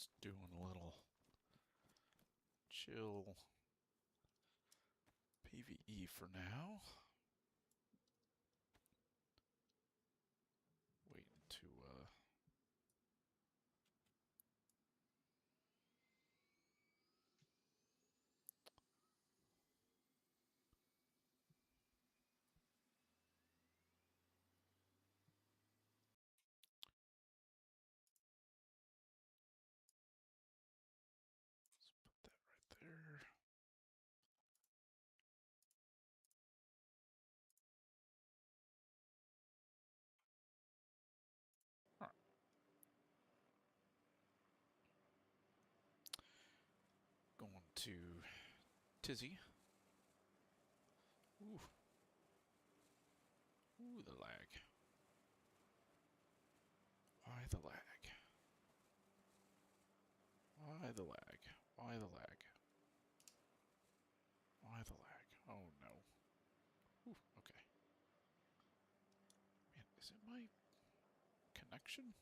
just doing a little chill PvE for now. Waiting to let's put that right there. All right. Going to DayZ. Ooh. Ooh, the lag. Why the lag? Why the lag? Why the lag? Why the lag? Oh no. Ooh, okay. Man, is it my connection?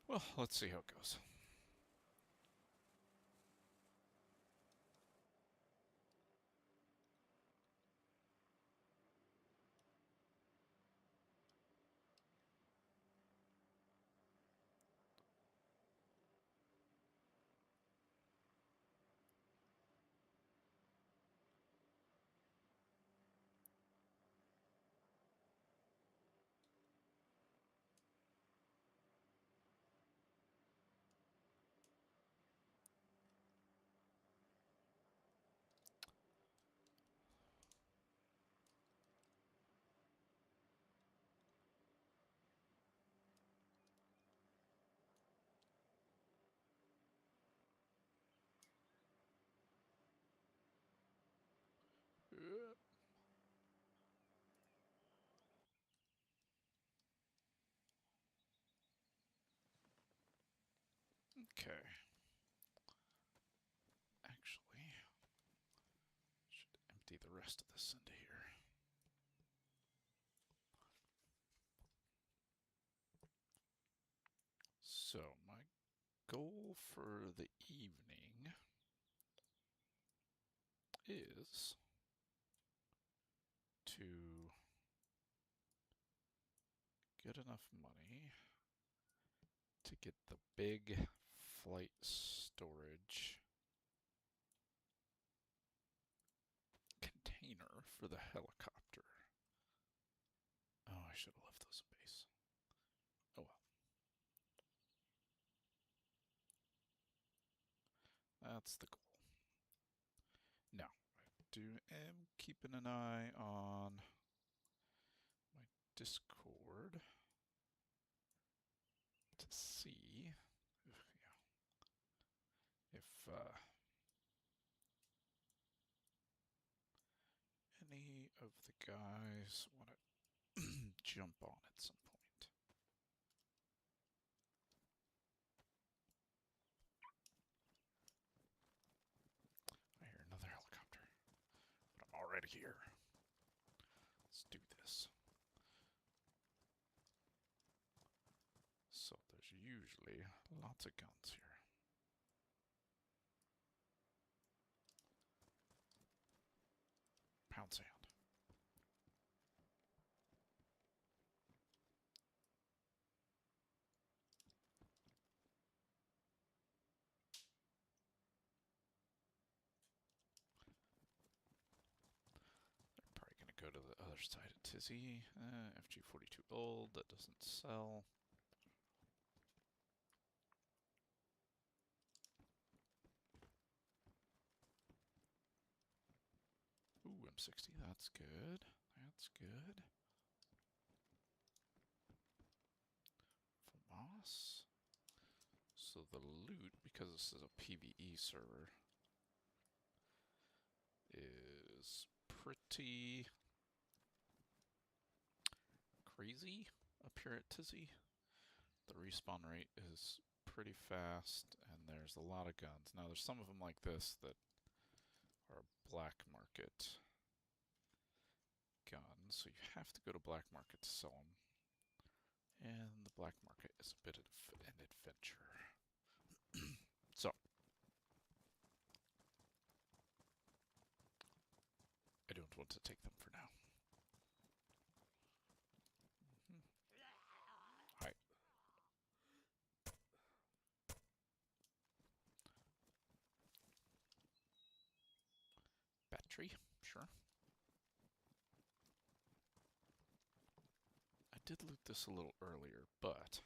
Well, let's see how it goes. Okay. Actually, should empty the rest of this into here. So, my goal for the evening is to get enough money to get the big flight storage container for the helicopter. Oh, I should have left those in base. Oh well. That's the goal. Now, I am keeping an eye on my Discord to see if any of the guys want to jump on at some point. I hear another helicopter, but I'm already here. Let's do this. So there's usually lots of guns here. Pound sand. They're probably going to go to the other side of DayZ. FG-42 old, that doesn't sell. Ooh, M60, that's good. That's good. FAMAS. So the loot, because this is a PvE server, is pretty crazy up here at DayZ. The respawn rate is pretty fast, and there's a lot of guns. Now, there's some of them like this that are black market guns, so you have to go to black market to sell them. And the black market is a bit of an adventure. So, I don't want to take them for now. Hi. Battery, sure. I did loot this a little earlier, but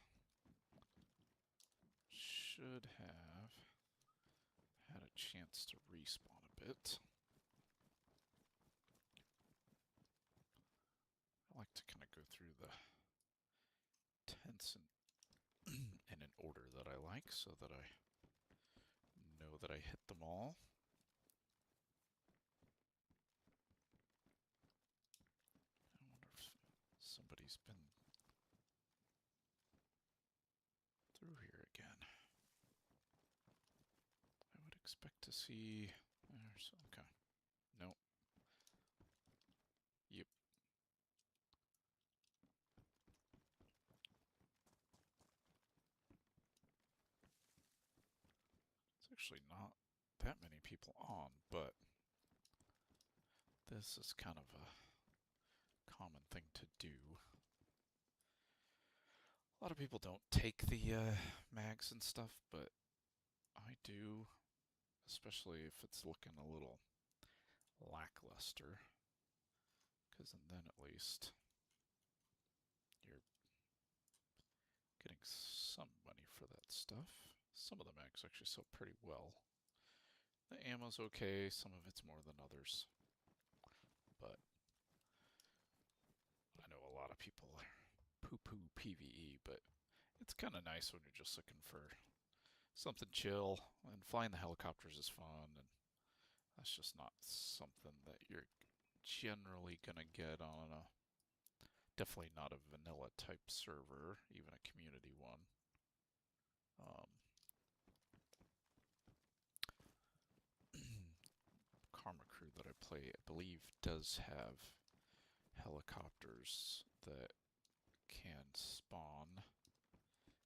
should have had a chance to respawn a bit. I like to kind of go through the tents in an order that I like so that I know that I hit them all. I wonder if somebody's been through here again. I would expect to see... okay. Nope. Yep. It's actually not that many people on, but this is kind of a common thing to do. A lot of people don't take the mags and stuff, but I do, especially if it's looking a little lackluster, because then at least you're getting some money for that stuff. Some of the mags actually sell pretty well. The ammo's okay, some of it's more than others, but I know a lot of people poo-poo PvE, but it's kind of nice when you're just looking for something chill, and flying the helicopters is fun, and that's just not something that you're generally gonna get on a, definitely not a vanilla type server, even a community one. Karma Crew that I play, I believe, does have helicopters that can spawn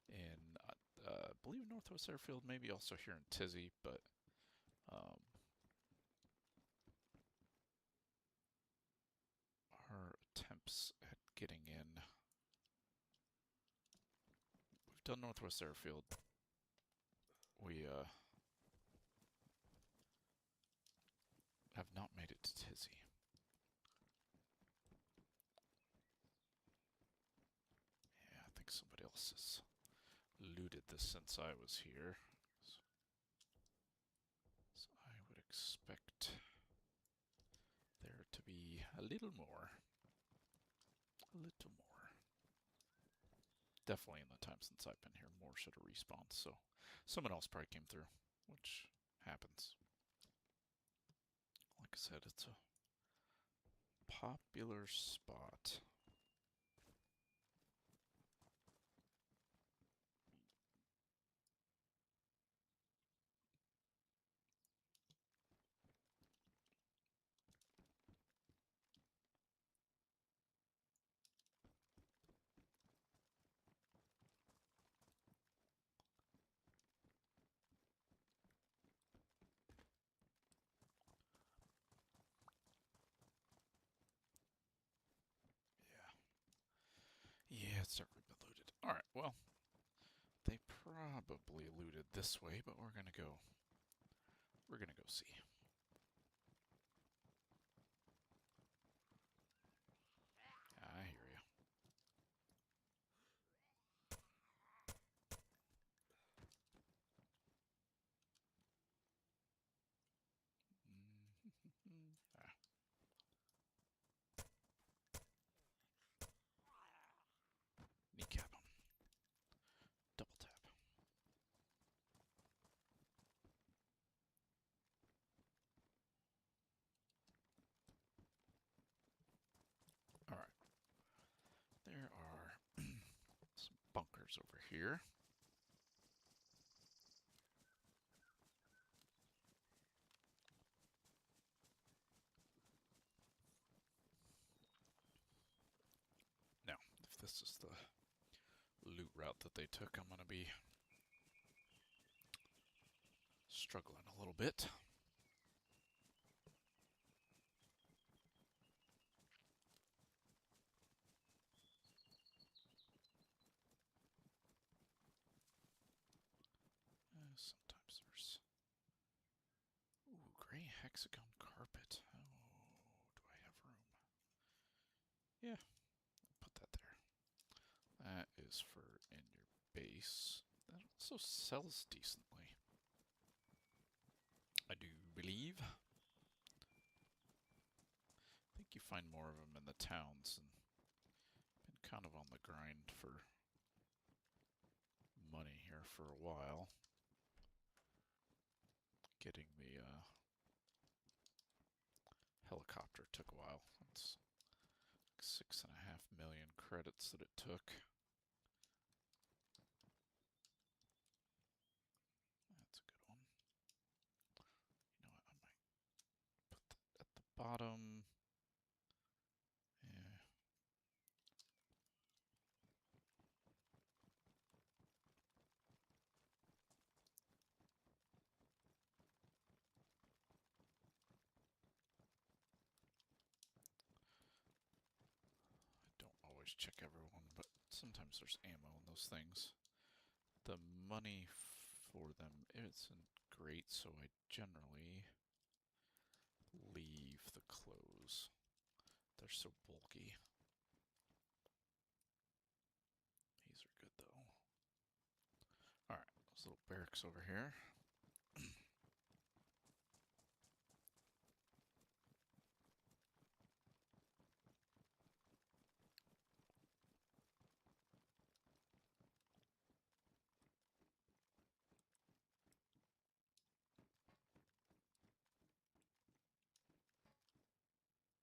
in, I believe, Northwest Airfield, maybe also here in Tizzy, but our attempts at getting in, we've done Northwest Airfield. We have not made it to Tizzy. Yeah, I think somebody else has looted this since I was here. So I would expect there to be a little more. A little more. Definitely in the time since I've been here, more should have respawned, so someone else probably came through, which happens. Like I said, it's a popular spot. Yeah, it's never been looted. Alright, well, they probably looted this way, but we're gonna go see. I hear you. Ah. Kneecap him. Double tap. Alright. There are some bunkers over here. Now, if this is the loot route that they took, I'm going to be struggling a little bit. Sometimes there's... Ooh, gray hexagon carpet. Oh, do I have room? Yeah, put that there. That is for in your base. That also sells decently, I do believe. I think you find more of them in the towns, and been kind of on the grind for money here for a while. Getting the helicopter took a while. It's 6.5 million credits that it took. That's a good one. You know what, I might put that at the bottom. Yeah. I don't always check everyone, but sometimes there's ammo in those things. The money for them isn't great, so I generally leave the clothes. They're so bulky. These are good though. Alright, those little barracks over here.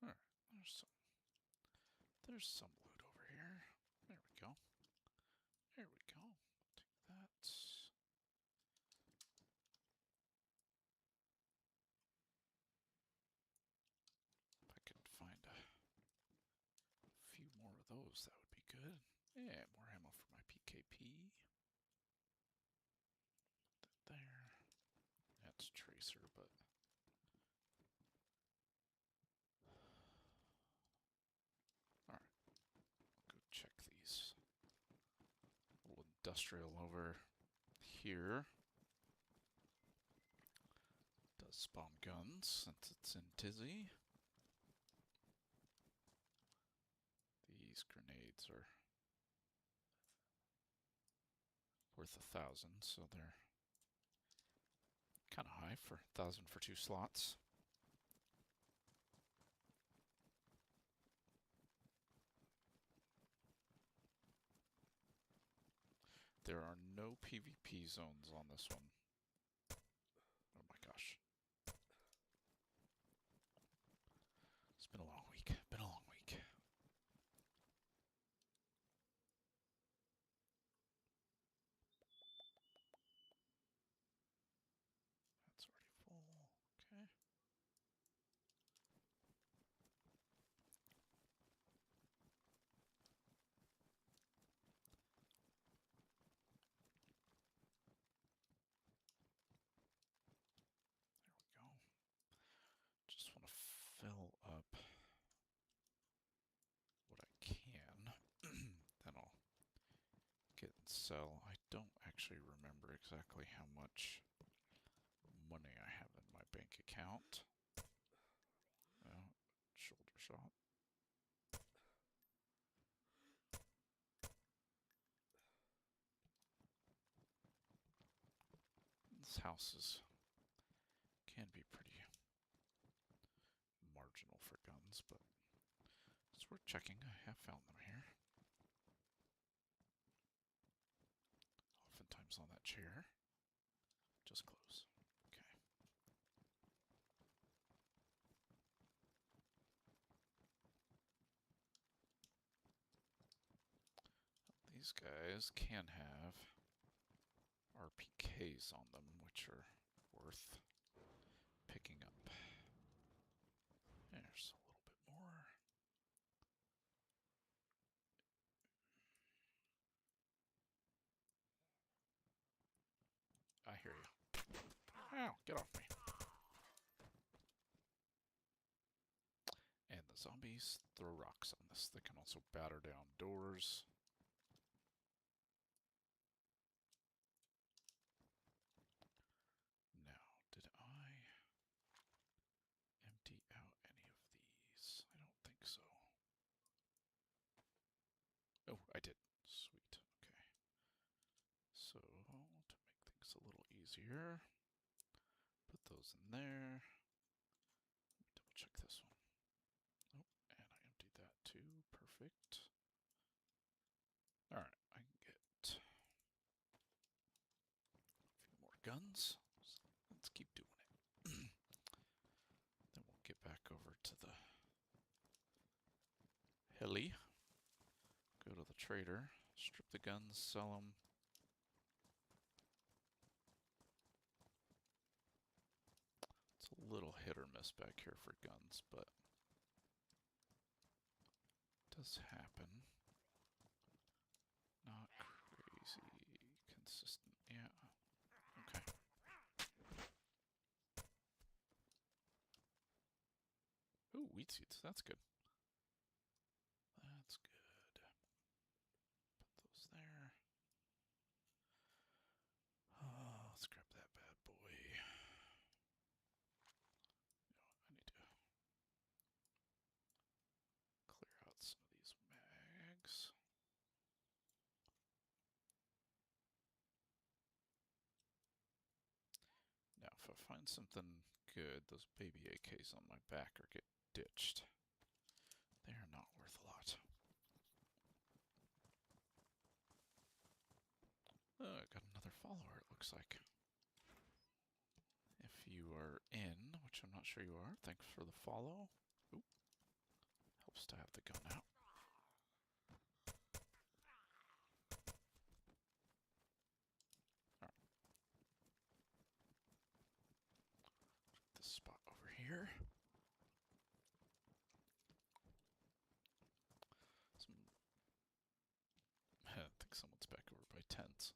Alright, there's some loot over here. There we go. There we go. Take that. If I could find a few more of those, that would be good. Yeah, more ammo for my PKP. That there. That's tracer, but... Alright. Go check these. A little industrial over here. Does spawn guns since it's in Tizzy. These grenades are worth 1,000, so they're kind of high for 1,000 for 2 slots. There are no PvP zones on this one. Oh my gosh. It's been a long week. Been a long week. That's already full. Okay. There we go. Just want to fill up what I can. Then I'll get and sell. I don't actually remember exactly how much money I have in my bank account. Shoulder shot. This house can be pretty marginal for guns, but it's worth checking. I have found them here. Oftentimes on that chair. Just close. Okay. These guys can have RPKs on them, which are worth picking up. There's a little bit more. Ow, get off me. And the zombies throw rocks on this. They can also batter down doors. Now, did I empty out any of these? I don't think so. Oh, I did. Sweet. Okay. So, to make things a little easier, put those in there. Let me double check this one. Oh, and I emptied that too. Perfect. Alright, I can get a few more guns. So let's keep doing it. Then we'll get back over to the heli. Go to the trader, strip the guns, sell them. It's a little hit or miss back here for guns, but it does happen. Not crazy consistent. Yeah. Okay. Ooh, wheat seeds. That's good. That's good. Put those there. Oh, let's grab that bad boy. You know, I need to clear out some of these mags. Now, if I find something good, those baby AKs on my back are get ditched. They are not worth a lot. Oh, I got another follower, it looks like. If you are in, which I'm not sure you are, thanks for the follow. Ooh. Helps to have the gun out. Alright. This spot over here. I think someone's back over by tents.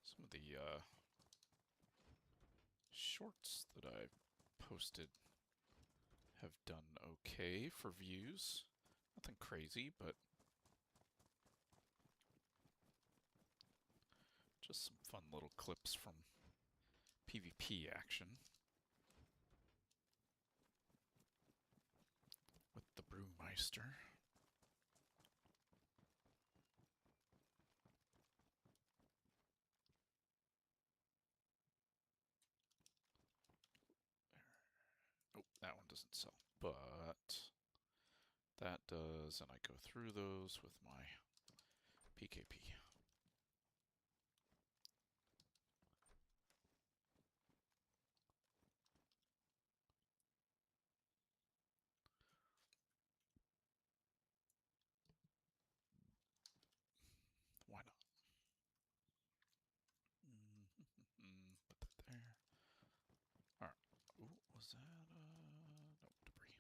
Some of the shorts that I've posted have done okay for views. Nothing crazy, but just some fun little clips from PvP action with the Brewmeister. Oh, that one doesn't sell, but that does, and I go through those with my PKP. Why not? Put that there. Alright. Ooh, was that, no, debris.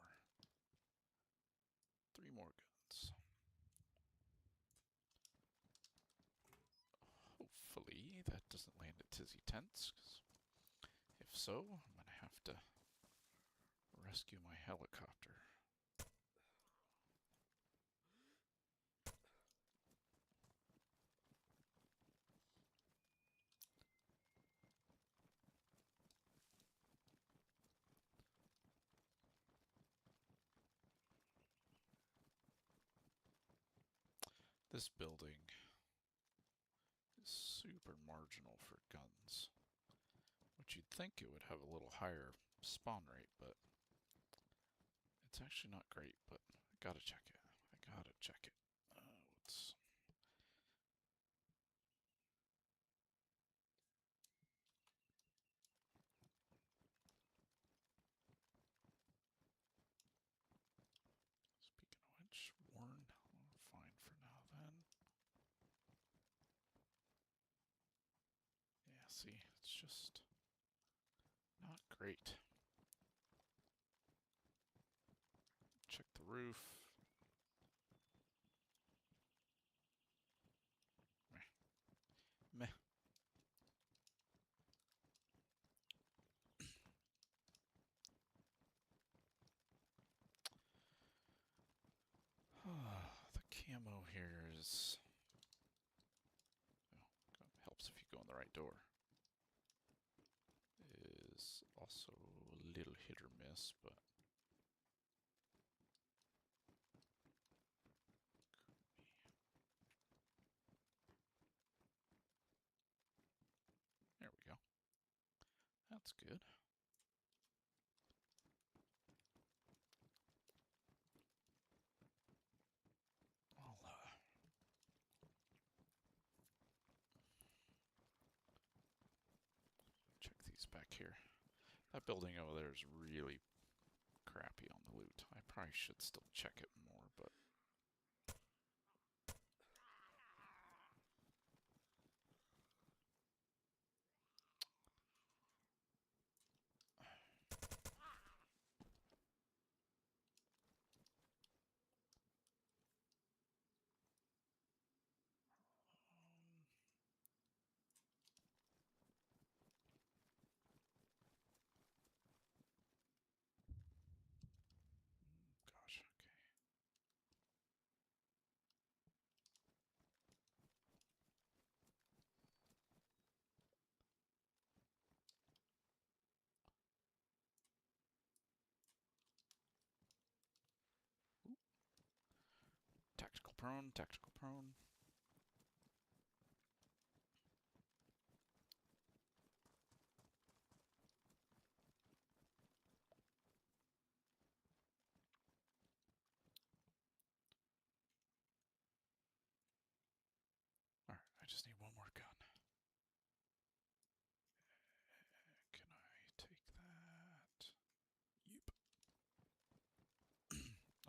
Alright. Do three more guns. Hopefully that doesn't land at Tizzy Tents, because if so, I'm going to have to rescue my helicopter. This building is super marginal for guns, which you'd think it would have a little higher spawn rate, but it's actually not great, but I gotta check it. I gotta check it. Let's... See, it's just not great. Check the roof. Meh. Meh. The camo here is... Oh, helps if you go in the right door. Is also a little hit or miss, but... There we go. That's good. I'll check these back here. That building over there is really crappy on the loot. I probably should still check it more, but... Gosh, okay. Tactical prone, tactical prone. Alright, I just need one more gun. Can I take that? Yep.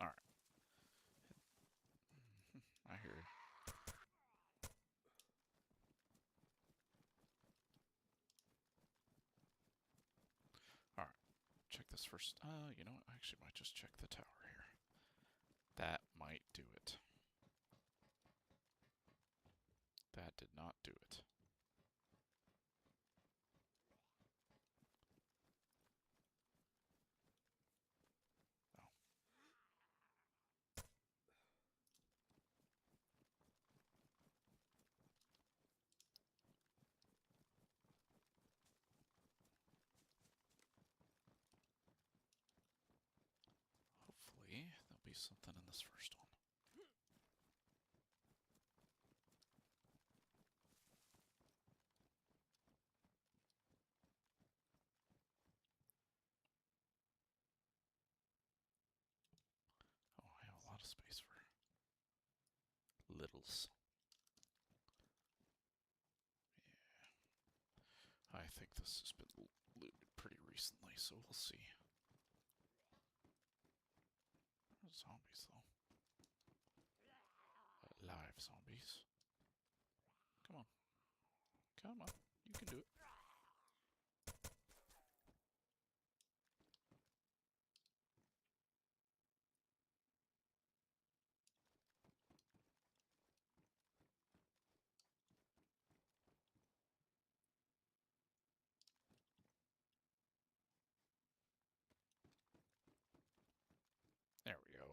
Alright. I hear you. Alright. Check this first. You know what? I actually might just check the tower here. That might do it. That did not do it. Oh. Hopefully, there'll be something in this first one. Oh, I have a lot of space for littles. Yeah. I think this has been looted pretty recently, so we'll see. Zombies, though. Live zombies. Come on. Come on. You can do it. There we go.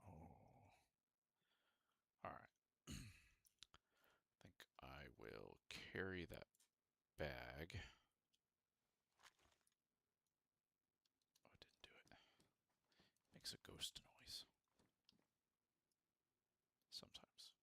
Oh. Alright. I think I will carry that bag. Oh, it didn't do it. Makes a ghost noise. Sometimes.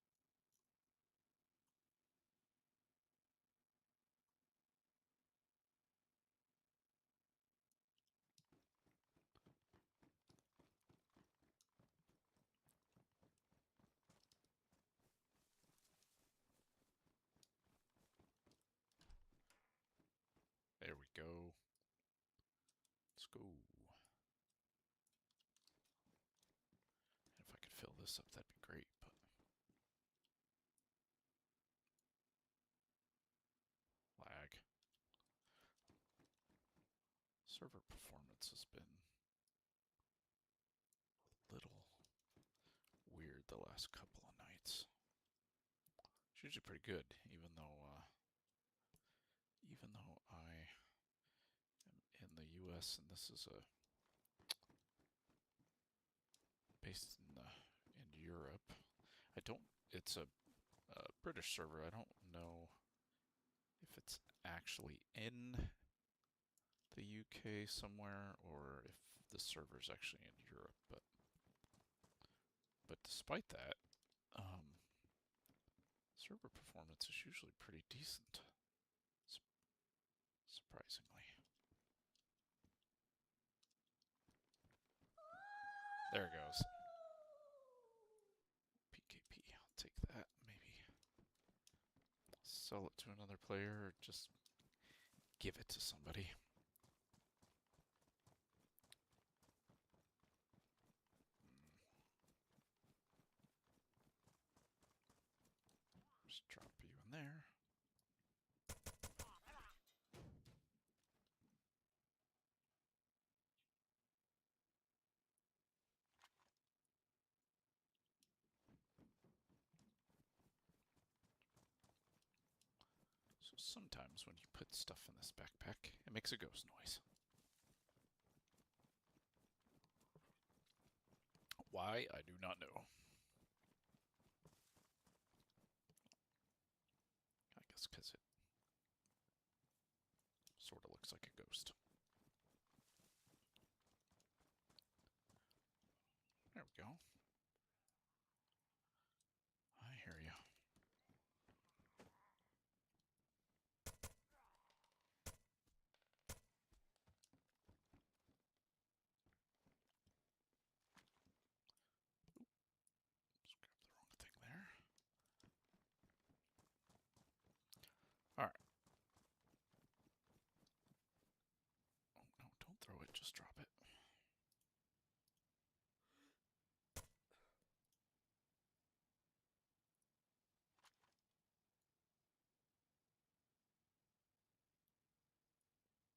There we go. Let's go. And if I could fill this up, that'd be great, but... Server performance has been a little weird the last couple of nights. It's usually pretty good, even though I am in the U.S. and this is based in Europe. It's a British server. I don't know if it's actually in the UK somewhere or if the server's actually in Europe, but despite that, server performance is usually pretty decent, surprisingly. There it goes. PKP, I'll take that, maybe. Sell it to another player or just give it to somebody. Just drop you in there. So sometimes when you put stuff in this backpack, it makes a ghost noise. Why? I do not know. I guess because it sort of looks like a ghost. There we go. I hear you. Just grab the wrong thing there. Alright. Oh no, don't throw it, just drop it.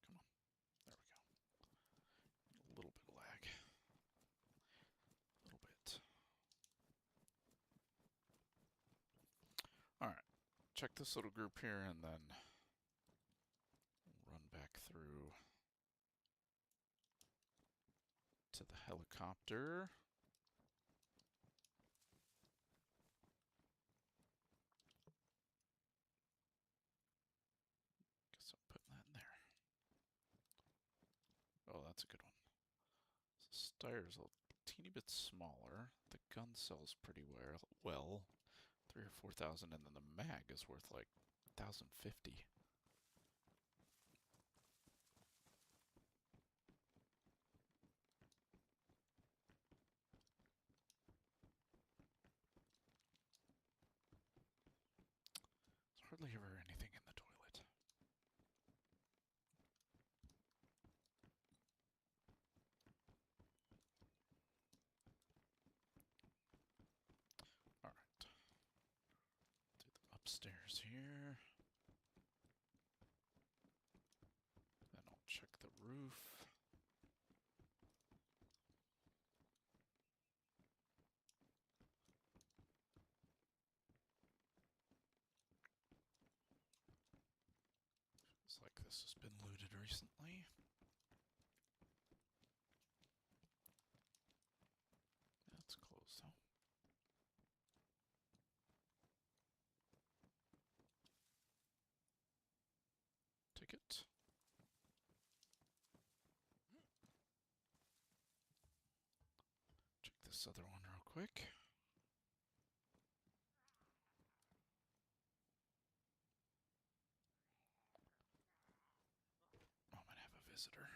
Come on. There we go. A little bit of lag. A little bit. Alright. Check this little group here and then run back through to the helicopter. Guess I'm putting that in there. Oh, that's a good one. So Styre's a teeny bit smaller. The gun sells pretty well. 3,000 or 4,000, and then the mag is worth like 1,050. There's hardly ever anything in the toilet. Alright. Do the upstairs here. Then I'll check the roof. Feels like this has been looted recently. That's closed though. Ticket. Check this other one real quick. Oh, I might have a visitor.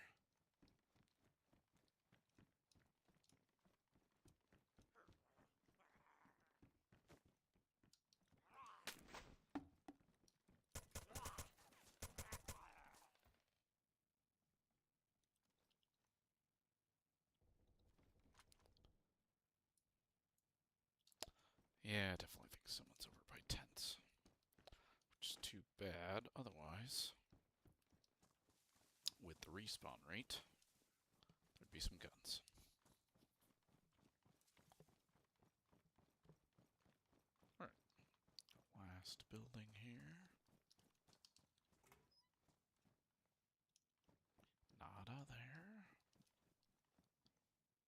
Yeah, I definitely think someone's over by tents. Which is too bad, otherwise with the respawn rate, there'd be some guns. Alright. Last building here. Nada there.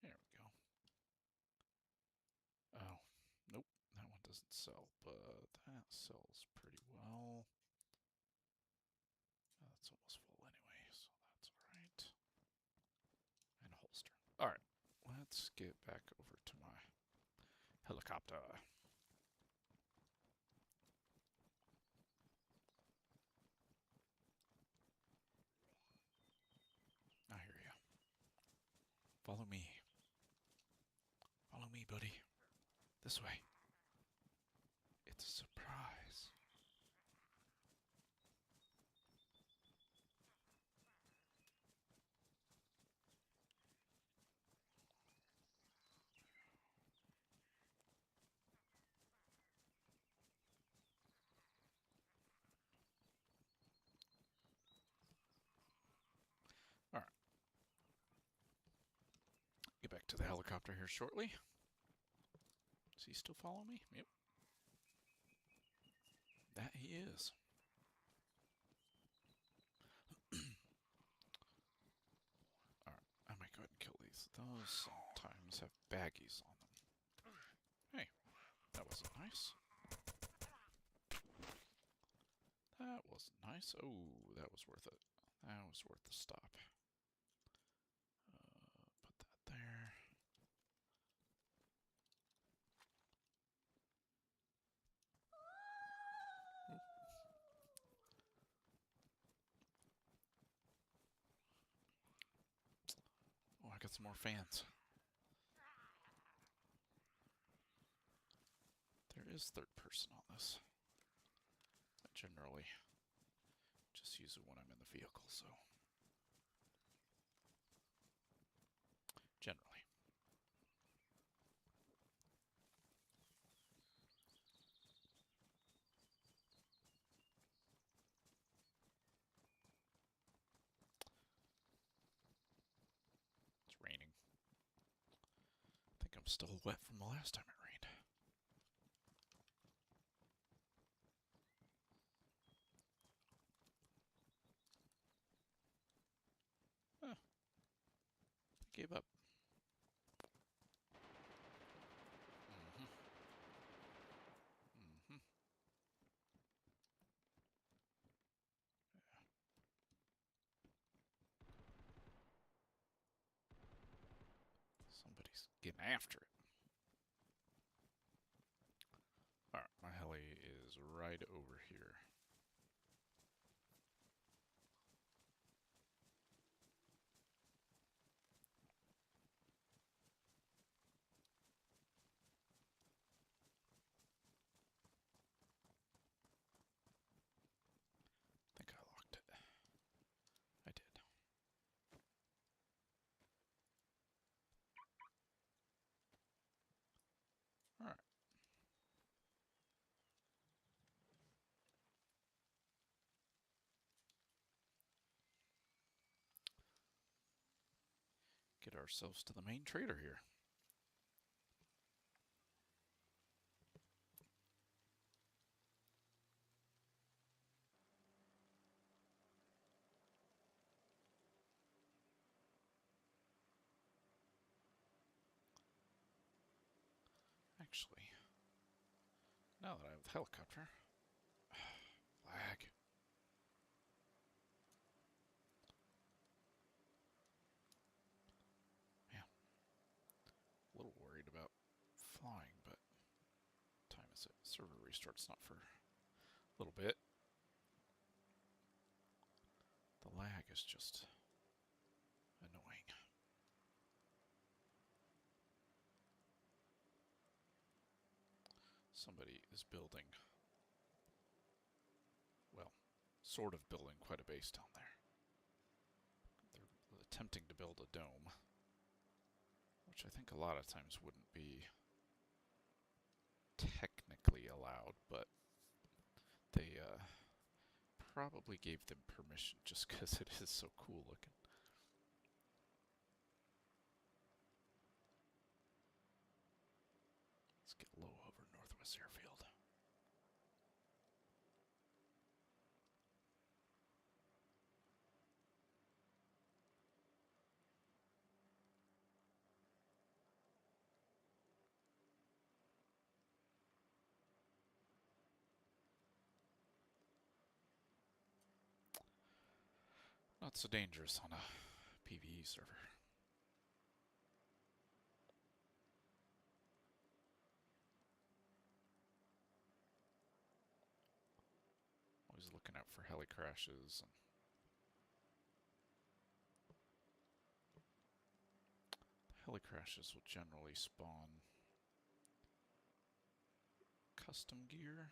There we go. Oh, nope, that one doesn't sell, but that sells pretty well. That's almost full anyway, so that's alright. And a holster. Alright, let's get back over to my helicopter. I hear you. Follow me. Follow me, buddy. This way. It's a surprise. Alright. Get back to the helicopter here shortly. Does he still follow me? Yep. That he is. Alright, I might go ahead and kill these. Those sometimes have baggies on them. Hey, that wasn't nice. That wasn't nice. Oh, that was worth it. That was worth the stop. Put that there. Oh, I got some more fans. There is third person on this. I generally just use it when I'm in the vehicle, so. Generally. It's raining. I think I'm still wet from the last time it rained. Huh. I gave up. Somebody's getting after it. Alright, my heli is right over here. I think I locked it. I did. Alright. Get ourselves to the main trader here. Actually, now that I have the helicopter, lag. Man, a little worried about flying, but what time is it? Server restart's not for a little bit. The lag is just annoying. Somebody is building, well, sort of building quite a base down there. They're attempting to build a dome, which I think a lot of times wouldn't be technically allowed, but they probably gave them permission just because it is so cool looking. Let's get low over Northwest Airfield. Not so dangerous on a PvE server. Always looking out for heli crashes. And heli crashes will generally spawn custom gear.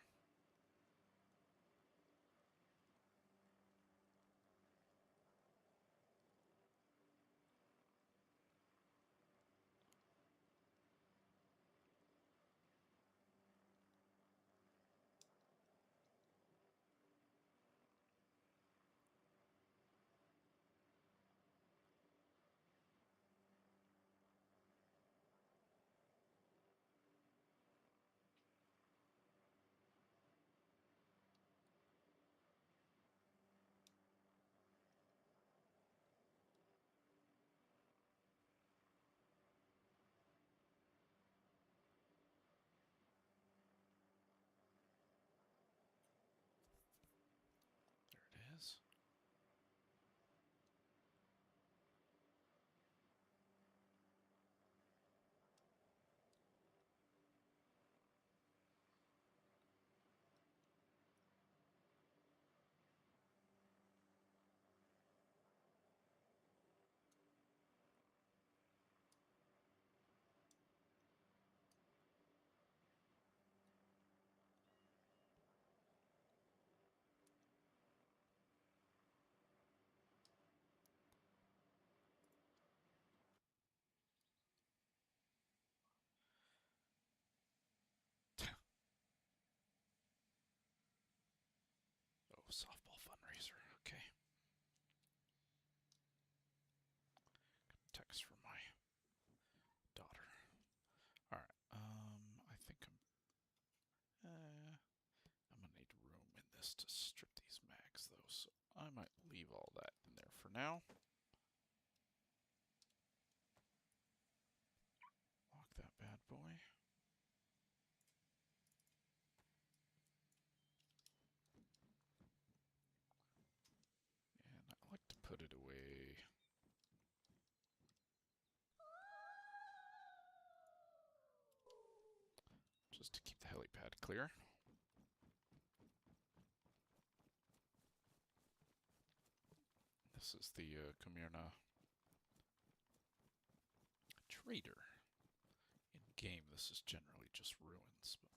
There it is. Oh, softball fundraiser. Okay. Text from my daughter. Alright, I think I'm gonna need room in this to strip these mags though, so I might leave all that in there for now. Lock that bad boy. And I like to put it away. Just to keep the helipad clear. This is the Khmerna Trader. In game, this is generally just ruins, but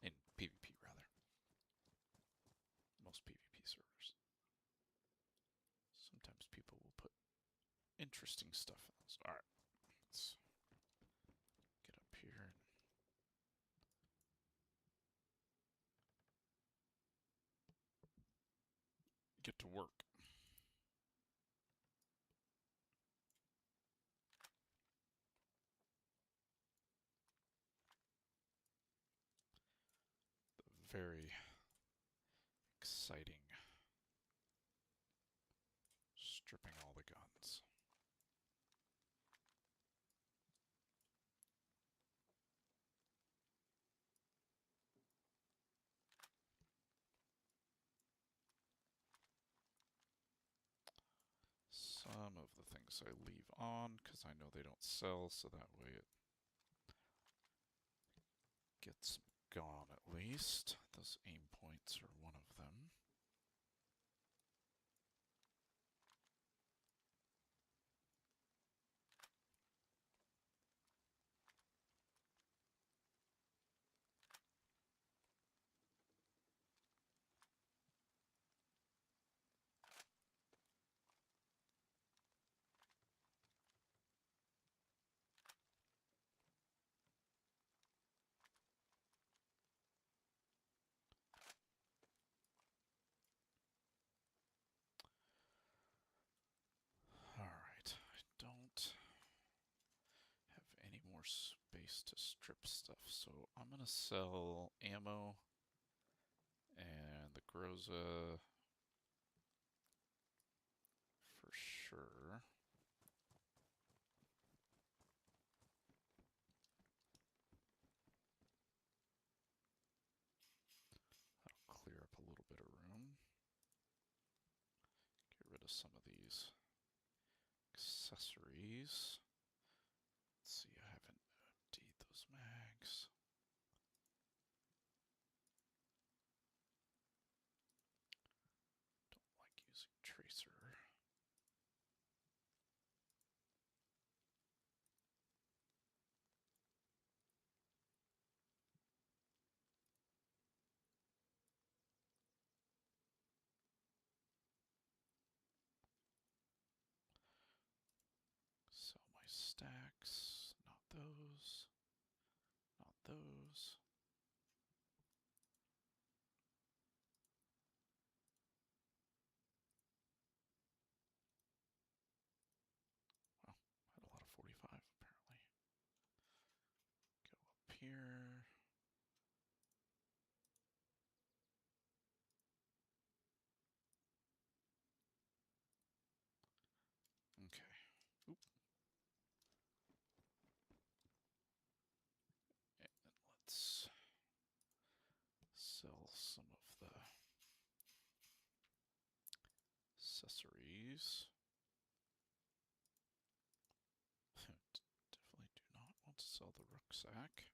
in PvP rather. Most PvP servers. Sometimes people will put interesting stuff in those. Alright, let's get up here and get to work. The very exciting stripping all the guns. Some of the things I leave on because I know they don't sell, so that way it gets gone at least. Those aim points are one of them. space to strip stuff. So I'm gonna sell ammo and the Groza for sure. That'll clear up a little bit of room. Get rid of some of these accessories. Let's see, I haven't OD'd those mags. Don't like using tracer. Sell my stacks. Not those. Not those. Wow, had a lot of 45 apparently. Go up here. Okay. Oop. And let's sell some of the accessories. Definitely do not want to sell the rucksack.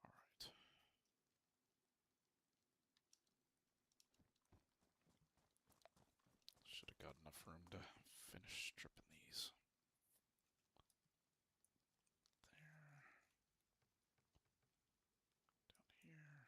All right. Should have got enough room to finish stripping these. There. Down here.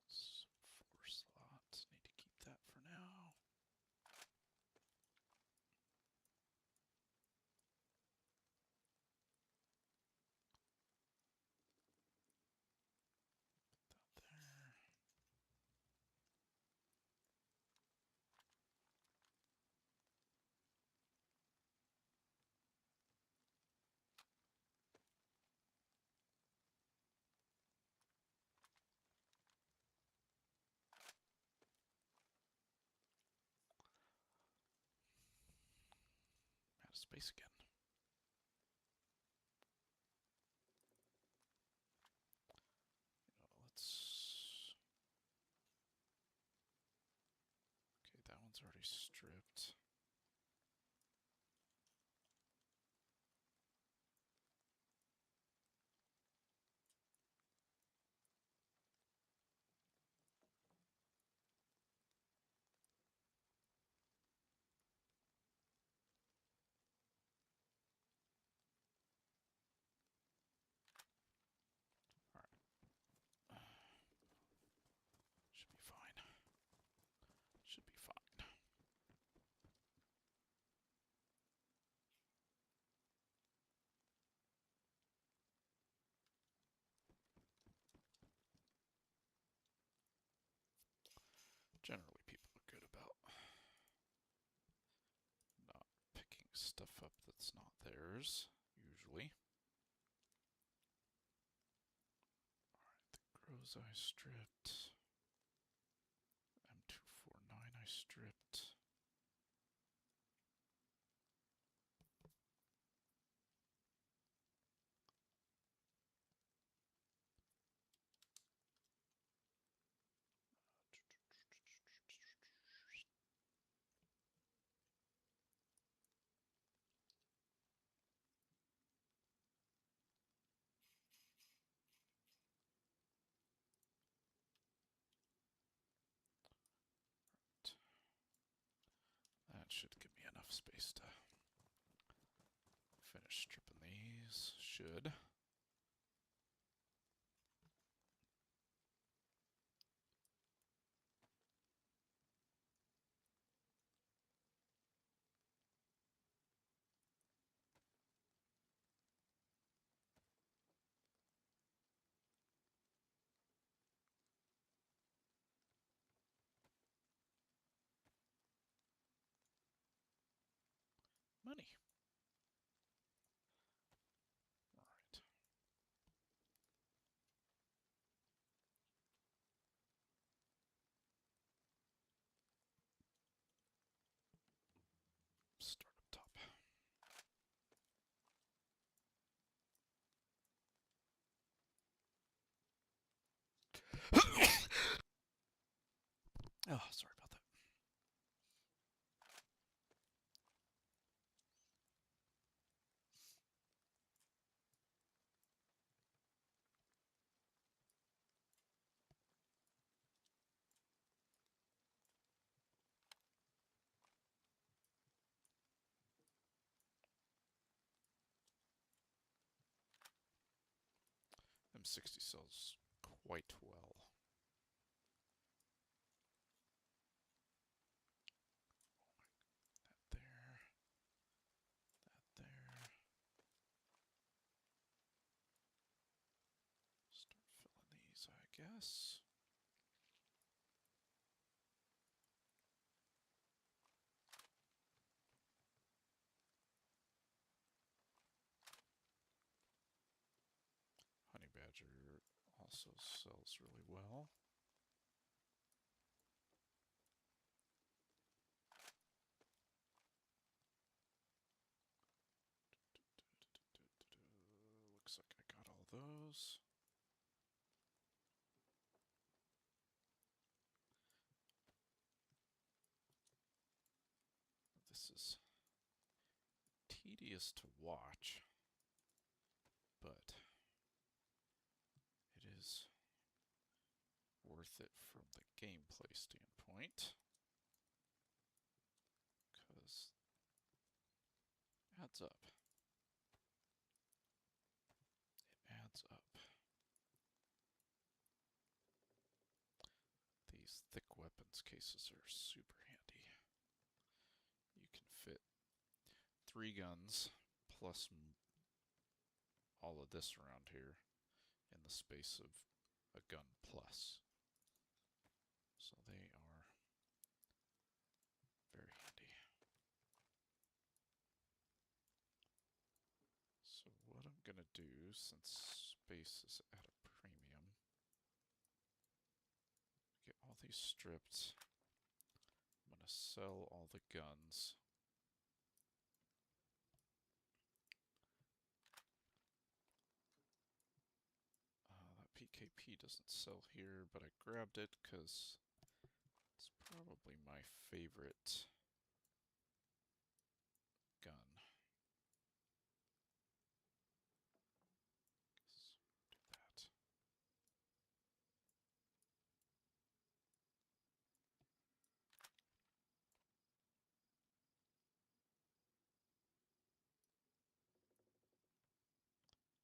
That's 4 slots. Need to keep that for now. Put that there. Out of space again. Let's... Okay, that one's already stripped. Alright. Should be fine. Should be fine. stuff up that's not theirs, usually. Alright, the Grows I stripped. M249 I stripped. That should give me enough space to finish stripping these. Should. Money. Alright. Start up top. Oh, sorry about that. M60 sells quite well. That there. That there. Start filling these, I guess. Honey Badger also sells really well. Looks like I got all those. This is tedious to watch, but it is worth it from the gameplay standpoint, because it adds up. It adds up. These thick weapons cases are super handy. You can fit 3 guns plus all of this around here in the space of a gun plus. So they are very handy. So what I'm going to do, since space is at a premium, get all these stripped. I'm going to sell all the guns. That PKP doesn't sell here, but I grabbed it because it's probably my favorite gun. Let's do that.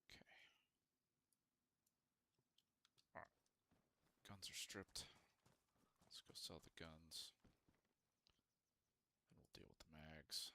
Okay. Alright. Guns are stripped. Let's go sell the guns. And we'll deal with the mags.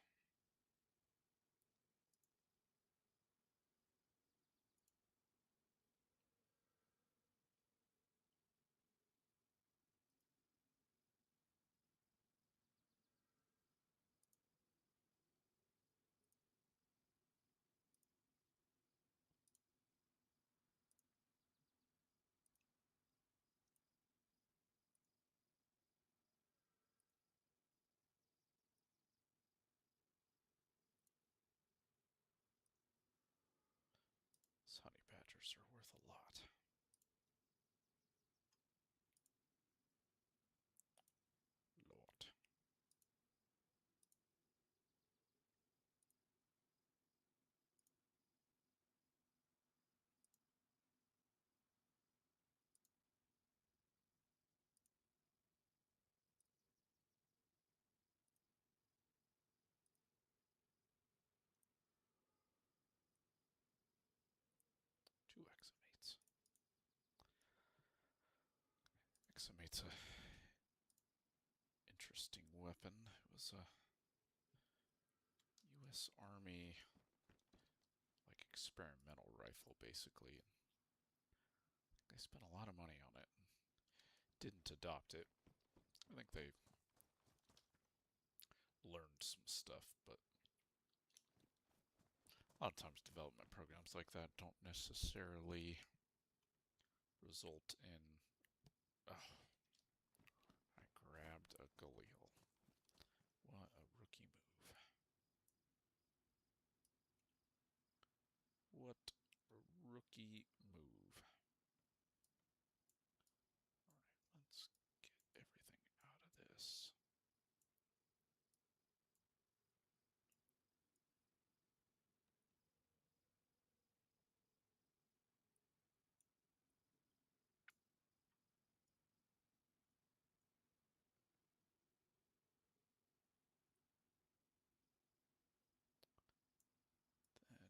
letters are worth a lot. Lot. Two Examates. Examate's a interesting weapon. It was a U.S. Army, like, experimental rifle, basically. They spent a lot of money on it and didn't adopt it. I think they learned some stuff, but a lot of times development programs like that don't necessarily result in... Oh, I grabbed a Galil. What a rookie move. What a rookie move. Alright, let's get everything out of this. Then we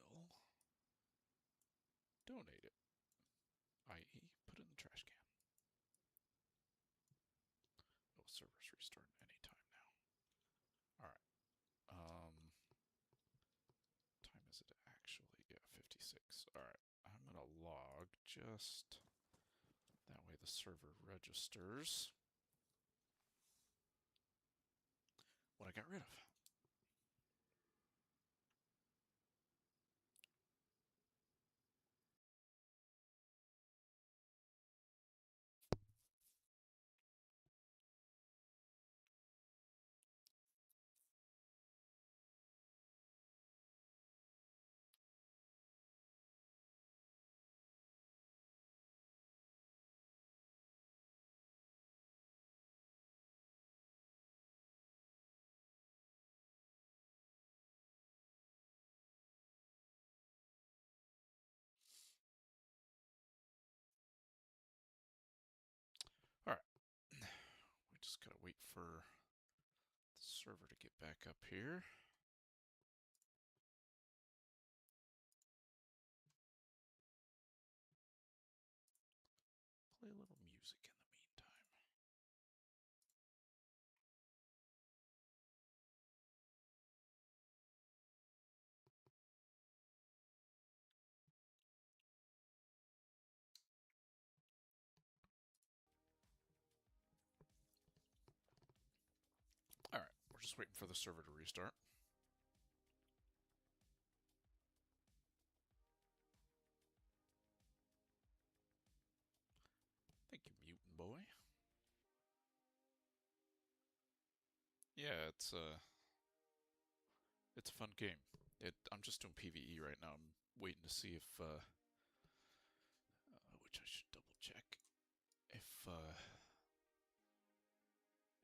will donate it, i.e. put it in the trash can. Oh, server's restarting anytime now. Alright. Time is it actually? Yeah, 56. Alright. I'm gonna log just that way the server registers what I got rid of. Alright. We just gotta wait for the server to get back up here. Play a little music in the meantime. Alright, we're just waiting for the server to restart. Thank you, mutant boy. Yeah, it's a fun game. I'm just doing PvE right now. I'm waiting to see if, which I should double check, if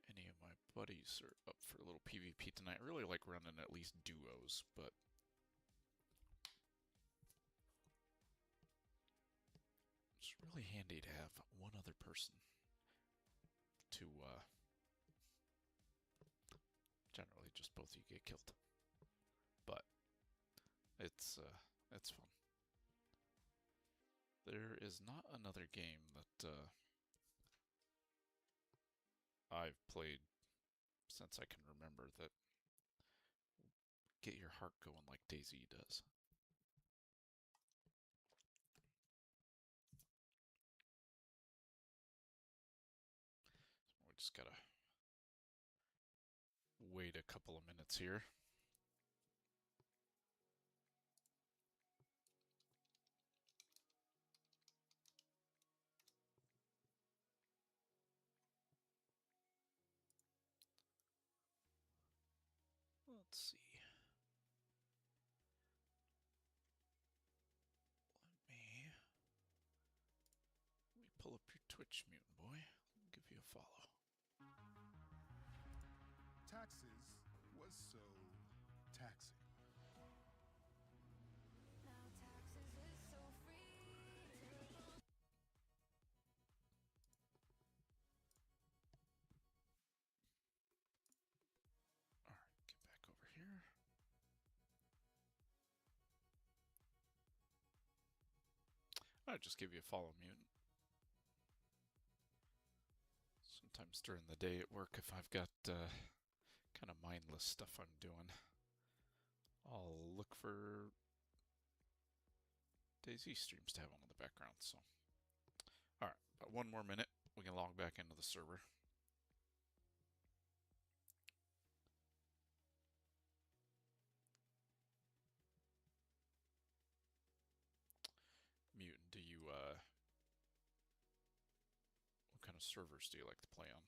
any of my buddies are up for a little PvP tonight. I really like running at least duos, but it's really handy to have one other person to, generally just both of you get killed. But it's fun. There is not another game that I've played since I can remember that get your heart going like DayZ does. We just gotta wait a couple of minutes here. Let's see. Twitch mutant boy. I'll give you a follow. Taxes was so taxing. Now taxes is so free. Alright, get back over here. I'll just give you a follow, mutant. Sometimes during the day at work, if I've got kind of mindless stuff I'm doing, I'll look for DayZ streams to have on in the background. So, alright, about 1 more minute, we can log back into the server. Mutant, do you, what kind of servers do you like to play on?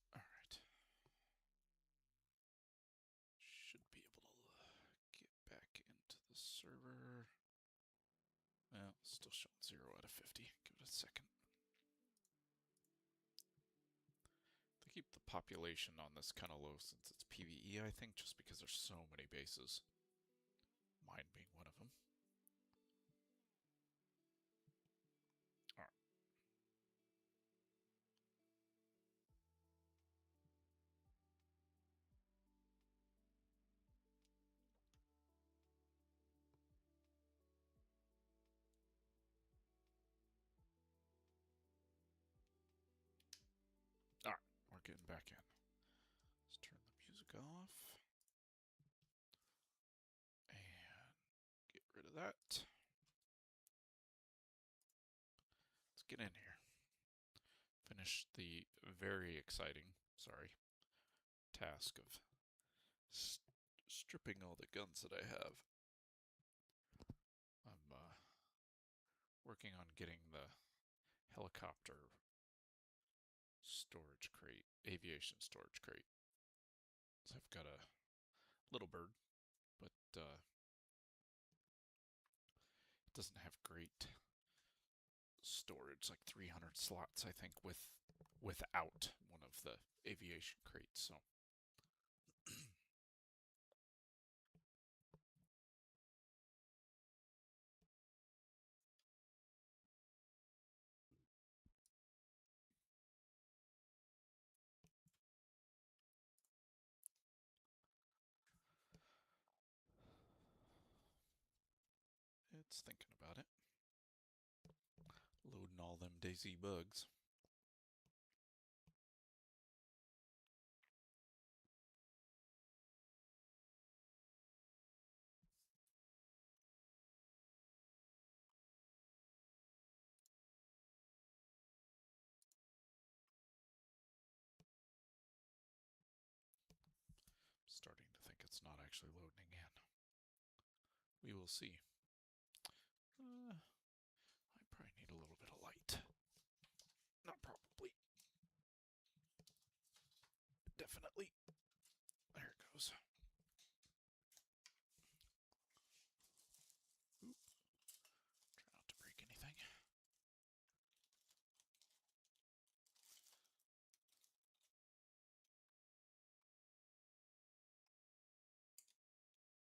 Alright. Should be able to get back into the server. Well, still showing 0 out of 50. Give it a second. They keep the population on this kind of low since it's PvE, I think, just because there's so many bases. Mine being one of them. Alright. Alright, we're getting back in. Let's turn the music off. And get rid of that. Let's get in here. Finish the very exciting, task of stripping all the guns that I have. I'm working on getting the helicopter storage crate, aviation storage crate. So I've got a little bird, but it doesn't have great storage, like 300 slots, I think, without one of the aviation crates. So it's thinking about it. Loading all them DayZ bugs. Starting to think it's not actually loading in. We will see. I probably need a little bit of light. Not probably. Definitely. There it goes. Oop. Try not to break anything.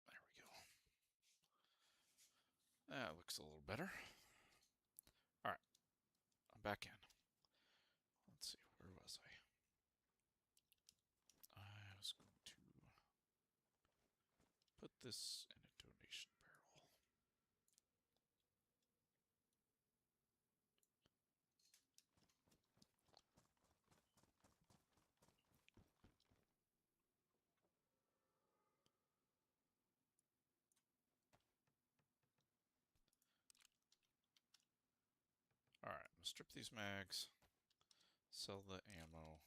There we go. That looks a little better. Alright. I'm back in. Let's see, where was I? I was going to put this in a donation barrel. strip these mags, sell the ammo,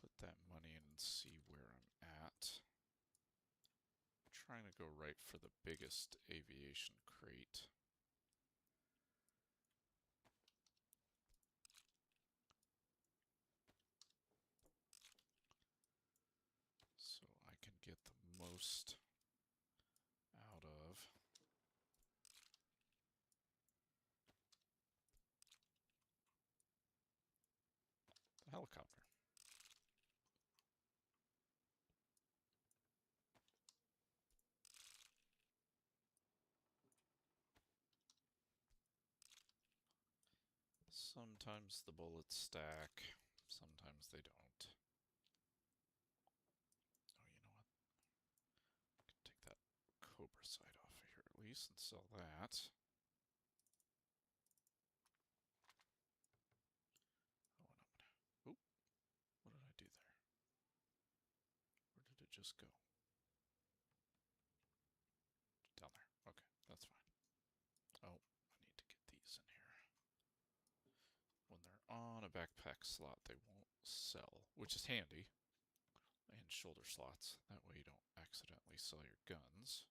put that money in and see where I'm at. I'm trying to go right for the biggest aviation crate. So I can get the most out of the helicopter. Sometimes the bullets stack, sometimes they don't. Oh, you know what? I can take that Cobra sight off of here at least and sell that. Oh, and I'm gonna... Oop! What did I do there? Where did it just go? Down there. Okay, that's fine. Oh, I need to get these in here. When they're on a backpack slot, they won't sell, which is handy. And shoulder slots. That way you don't accidentally sell your guns.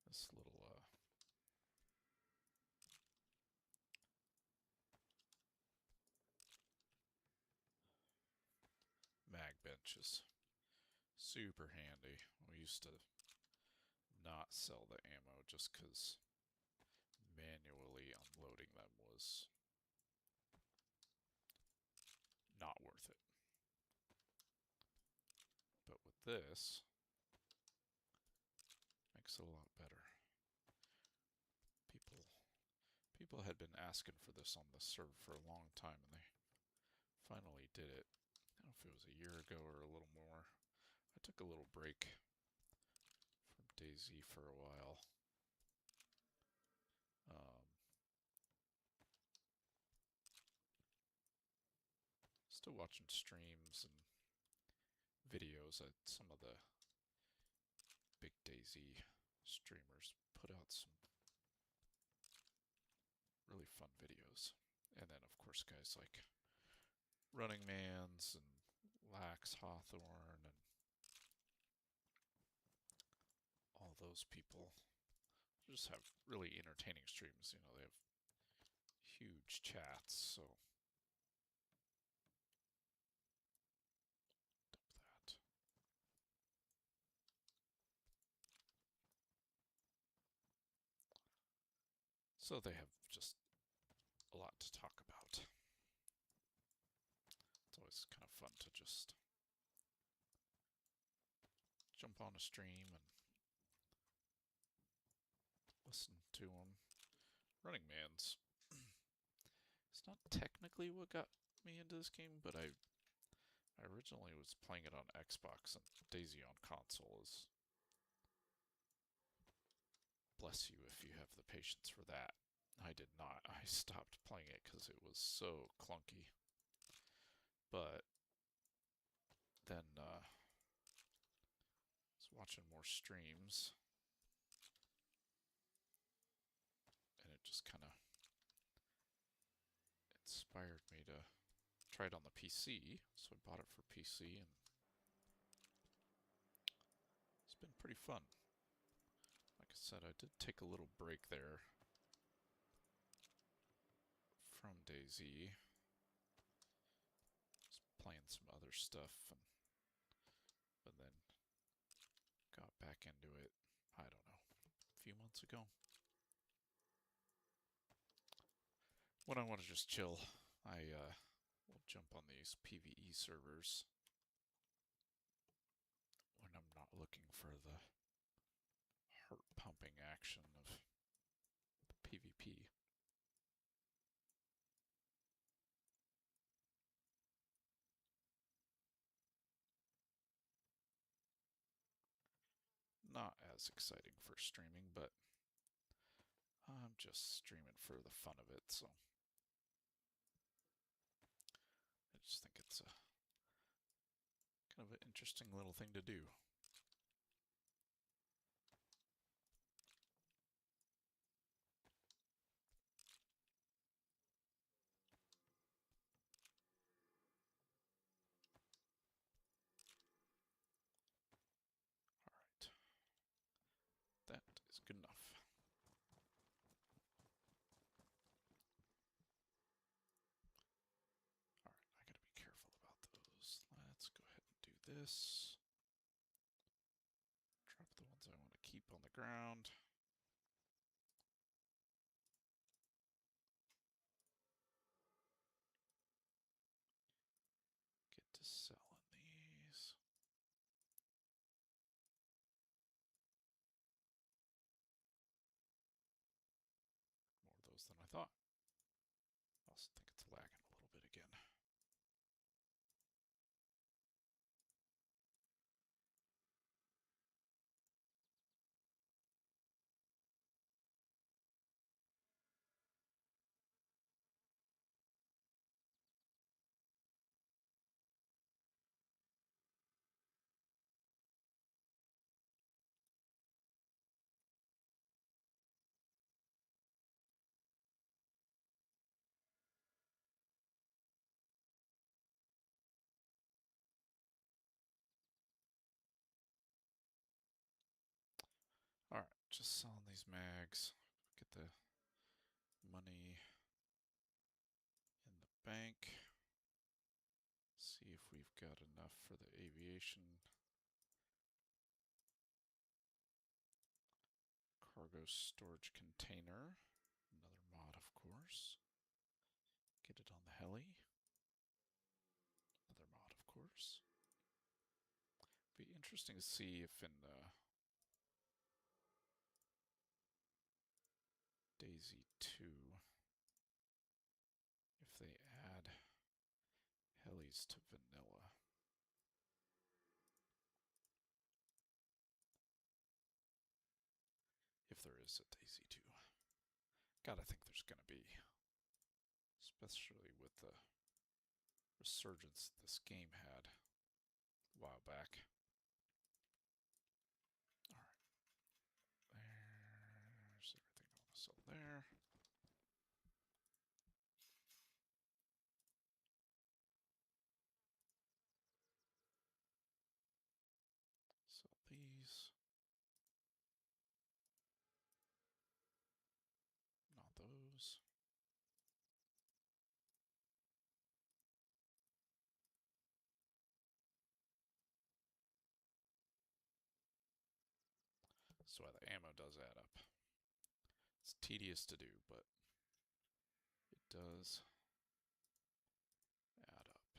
This little mag bench is super handy. We used to not sell the ammo just because manually unloading them was not worth it. But with this, makes it a lot better. People had been asking for this on the server for a long time, and they finally did it. I don't know if it was a year ago or a little more. I took a little break from DayZ for a while. Still watching streams and videos that some of the big DayZ streamers put out some really fun videos. And then, of course, guys like Running Man's and Lax Hawthorne and all those people just have really entertaining streams. You know, they have huge chats, so dump that. So they have just a lot to talk about. It's always kind of fun to just jump on a stream and listen to them. Running Man's it's not technically what got me into this game, but I originally was playing it on Xbox, and DayZ on console is... Bless you if you have the patience for that. I did not. I stopped playing it because it was so clunky. But then I was watching more streams, and it just kind of inspired me to try it on the PC. So I bought it for PC, and it's been pretty fun. Like I said, I did take a little break there from DayZ. Just playing some other stuff, but then got back into it, I don't know, a few months ago. When I want to just chill, I will jump on these PvE servers when I'm not looking for the heart-pumping action of PvP. Not as exciting for streaming, but I'm just streaming for the fun of it, so just think it's a kind of an interesting little thing to do. Alright. That is good enough. Alright, I gotta be careful about those. Let's go ahead and do this. Drop the ones I want to keep on the ground. Get to selling these. More of those than I thought. I also think it's lagging a little bit again. Alright, just selling these mags. Get the money in the bank. See if we've got enough for the aviation. Cargo storage container. Another mod, of course. Get it on the heli. Another mod, of course. Be interesting to see if in DayZ 2, if they add helis to vanilla. If there is a DayZ 2. Gotta think there's gonna be. Especially with the resurgence this game had a while back. Alright. There's everything I want to sell there. Sell these. Not those. So the ammo does add up. It's tedious to do, but it does add up.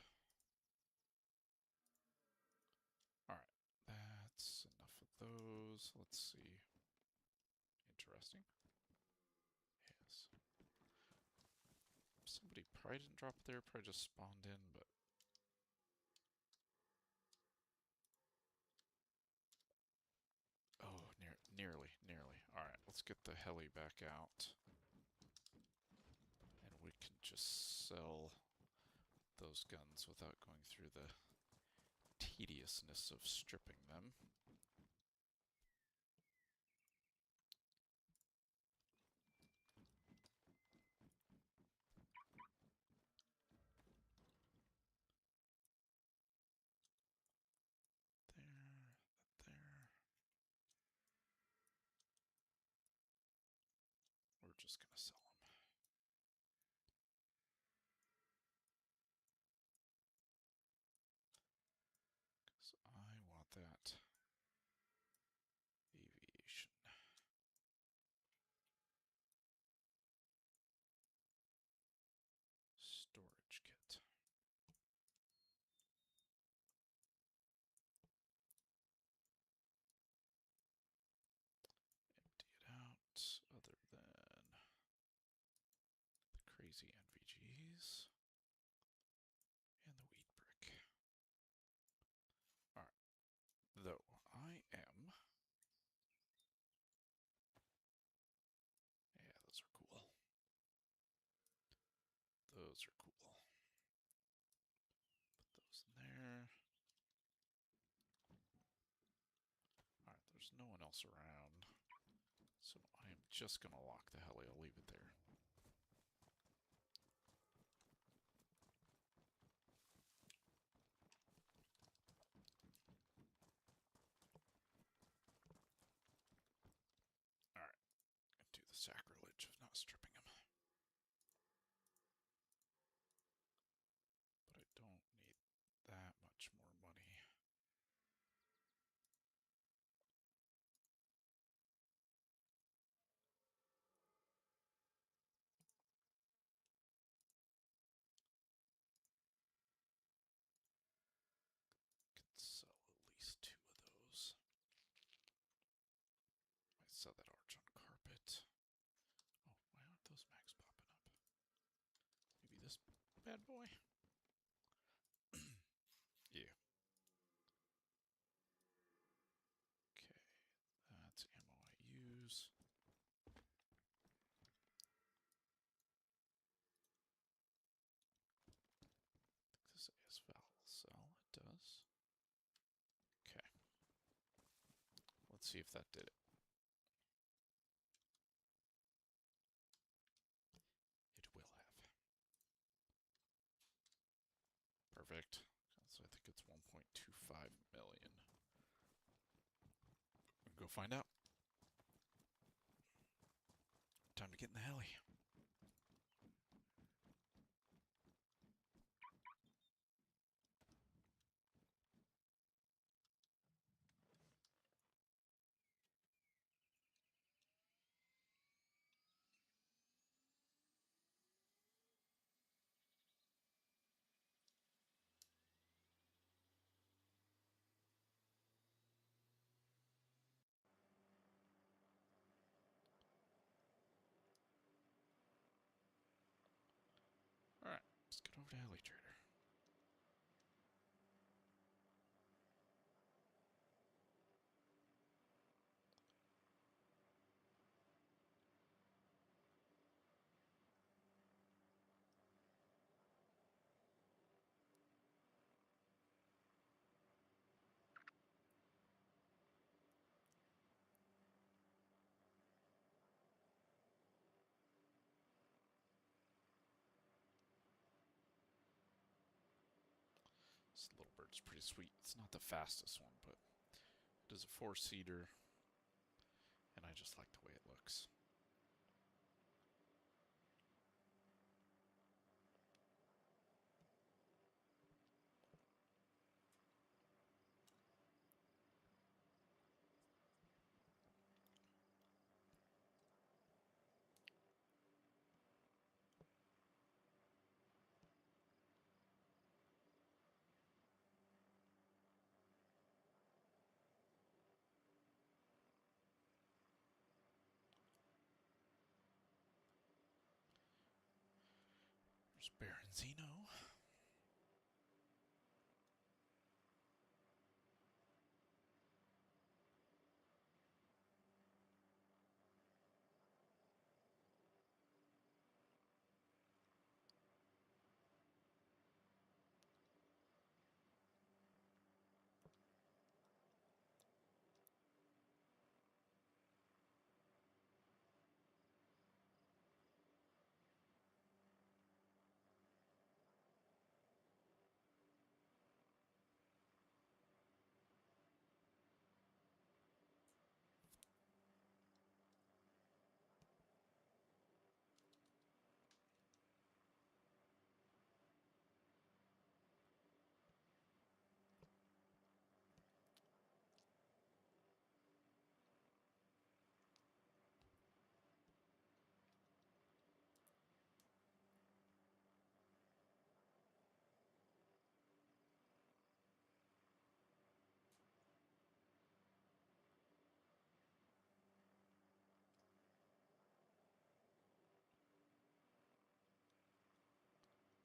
Alright, that's enough of those. Let's see. Interesting. Yes. Somebody probably didn't drop it there, probably just spawned in, but oh, nearly. Alright, let's get the heli back out. And we can just sell those guns without going through the tediousness of stripping them. There. We're just gonna sell them. Because I want that aviation. Storage kit. Empty it out, other than There's no one else around. So I am just going to lock the heli. I'll leave it there. Alright. Do the sacrilege of not stripping him. But I don't need that much more money. Could sell at least 2 of those. Might sell that arch on carpet. Oh, why aren't those mags popping up? Maybe this bad boy? Yeah. Okay, that's ammo I use. Does this ASVAL sell? It does. Okay. Let's see if that did it. It will have. Perfect. So I think it's 1.25 million. We'll go find out. Time to get in the heli. Alright, let's get over to Heli Trader. This little bird's pretty sweet. It's not the fastest one, but it is a 4-seater, and I just like the way it looks. There's Baron Zeno.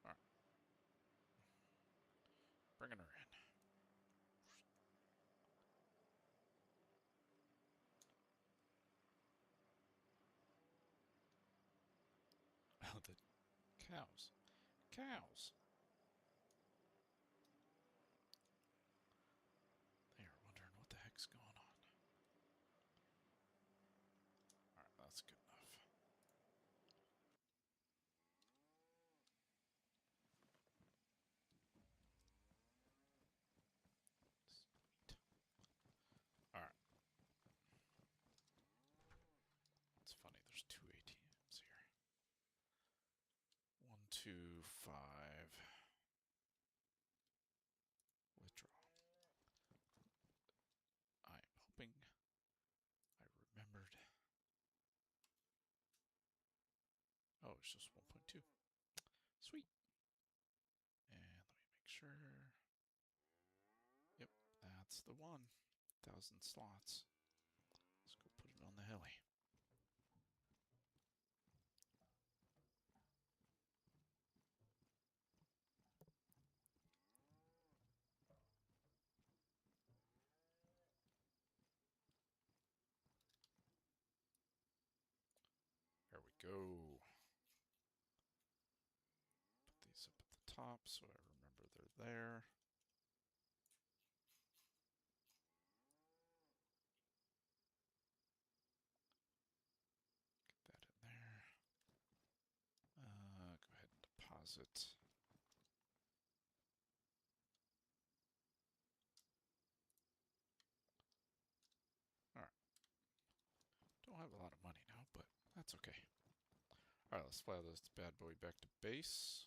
Alright. Bringing her in. Oh, the cows. Cows! They are wondering what the heck's going on. that's good enough. Sweet. Alright. It's funny, there's two ATMs here. 1, 2, 5. Withdraw. I'm hoping I remembered. Oh, it's just 1.2. Sweet. And let me make sure. Yep, that's the one. 1,000 slots. Let's go put it on the heli. There we go. Put these up at the top so I remember they're there. Get that in there. Go ahead and deposit. Alright. Don't have a lot of money now, but that's okay. Alright, let's fly this bad boy back to base.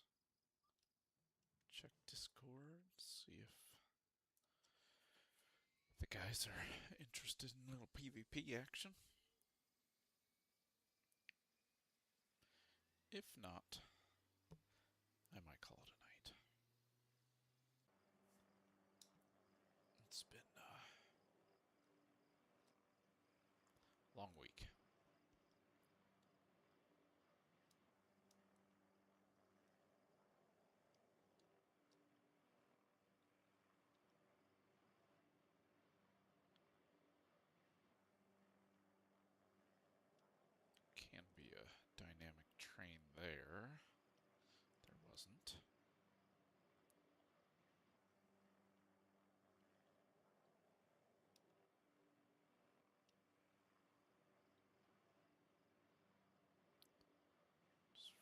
Check Discord, see if the guys are interested in a little PvP action. If not, I might call it a night. It's been a long week. Can be a dynamic train there. There wasn't. Just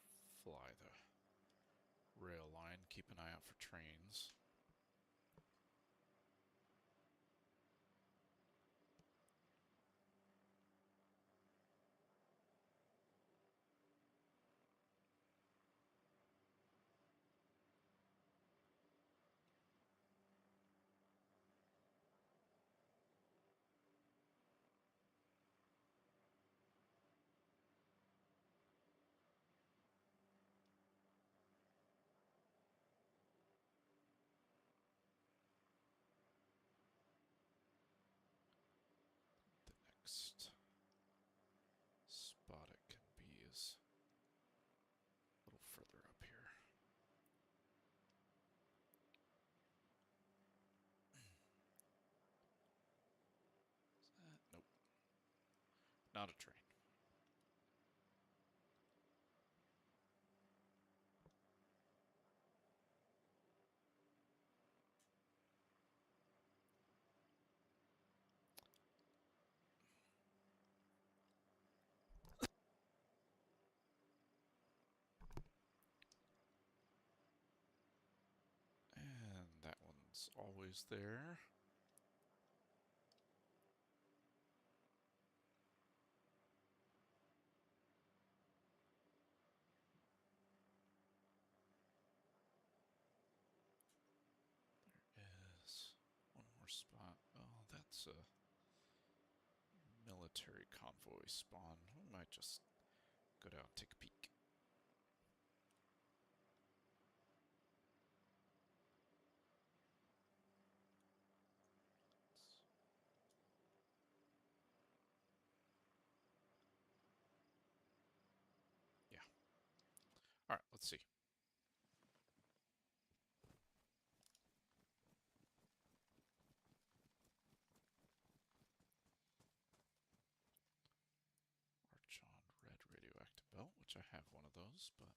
fly the rail line, keep an eye out for trains. The next spot it can be is a little further up here. Is that? Nope. Not a train. And that one's always there. There is one more spot. Oh, that's a military convoy spawn. We might just go down and take a peek. Yeah. Alright, let's see. March on red radioactive belt, which I have one of those, but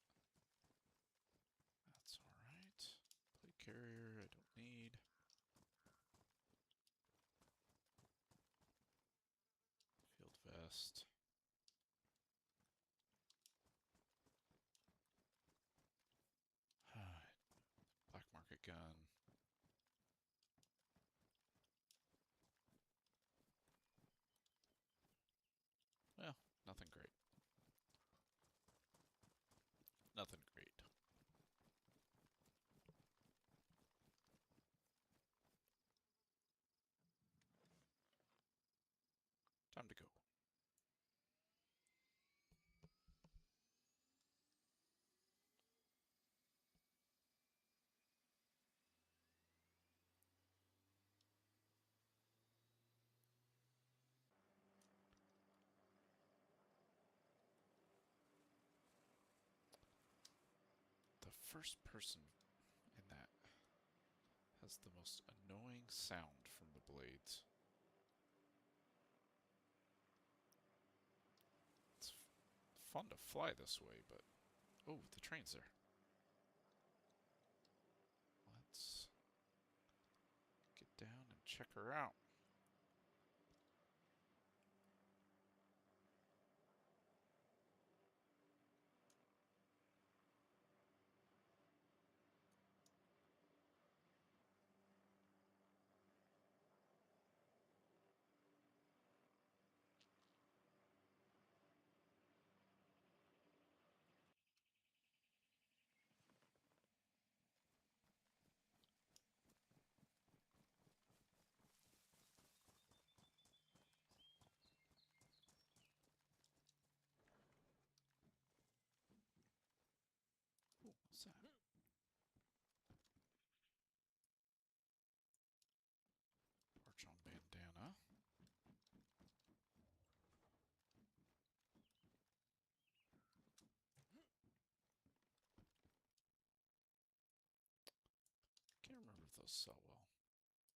that's alright. Plate carrier, I don't need. Field vest. Nothing great. Nothing great. Time to go. The first person in that has the most annoying sound from the blades. It's fun to fly this way, but... Oh, the train's there. Let's get down and check her out. Ooh, what's that? March on bandana. Can't remember if those sell well.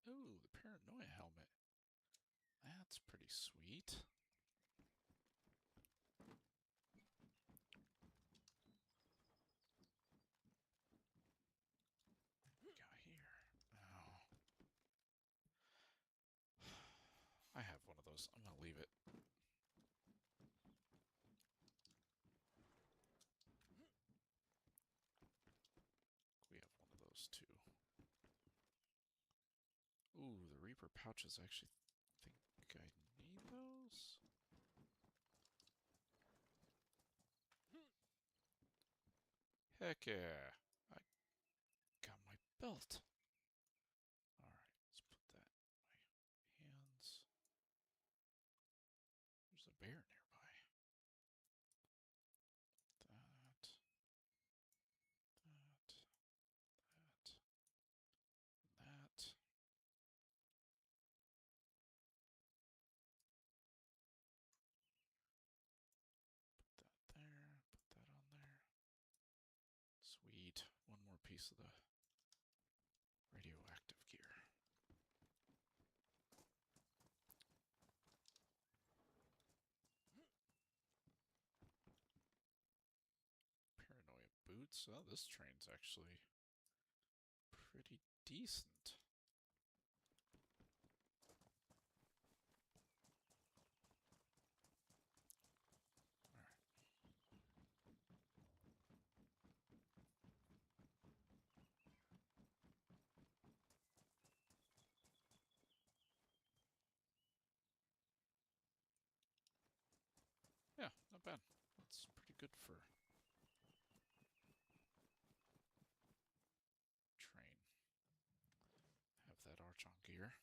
Ooh, the paranoia helmet. That's pretty sweet. What we got here? Oh. I have one of those. I'm gonna leave it. We have one of those too. Ooh, the Reaper pouches. I actually think I need those. Heck yeah. I got my belt. Alright, let's put that in my hands. There's a bear nearby. That. That. Put that there. Put that on there. Sweet. One more piece of the radioactive gear. Paranoia boots. Oh, this train's actually pretty decent. Alright. Yeah, not bad. That's pretty good for train. Have that arch on gear.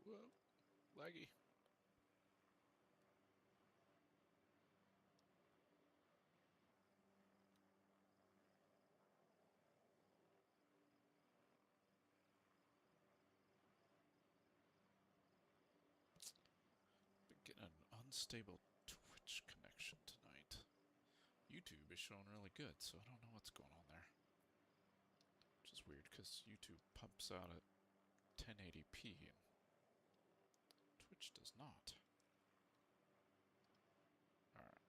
Whoa, laggy. Been getting an unstable Twitch connection tonight. YouTube is showing really good, so I don't know what's going on there. Which is weird, because YouTube pumps out at 1080p and Twitch does not. Alright.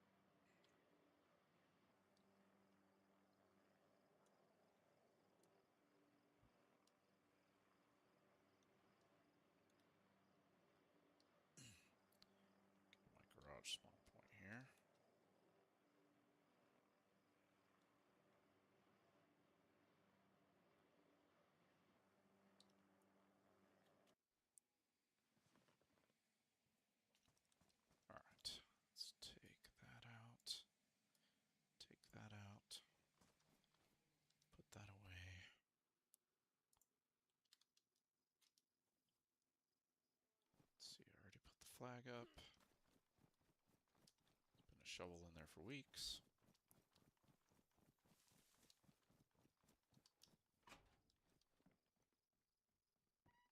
spawn point here. Alright, let's take that out. Take that out. Put that away. Let's see, I already put the flag up. There's been a shovel in there for weeks.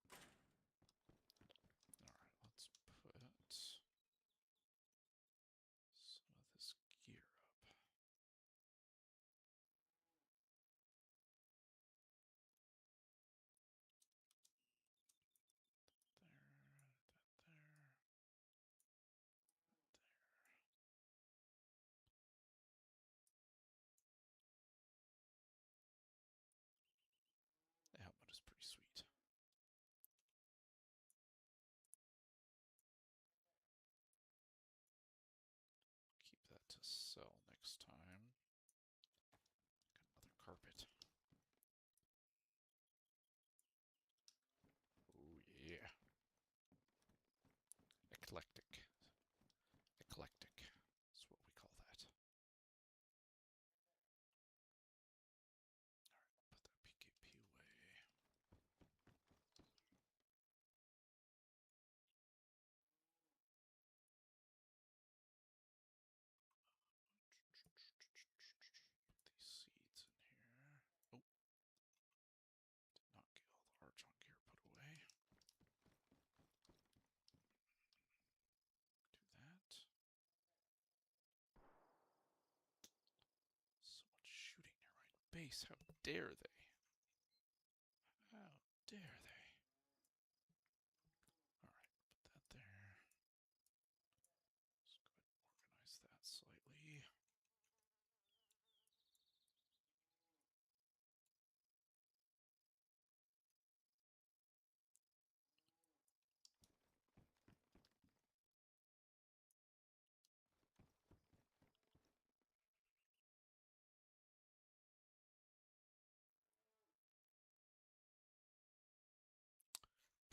Alright, let's put some of this gear up. There, that there. The helmet is pretty sweet. Keep that to sell next time. Got another carpet. Oh yeah. Eclectic. Eclectic is what we call that. Alright, put that PvP away. Put these seeds in here. Oh. Did not get all the Archon gear put away. Do that. Someone's shooting near my base. How dare they? How dare they? Alright, put that there. Let's go ahead and organize that slightly.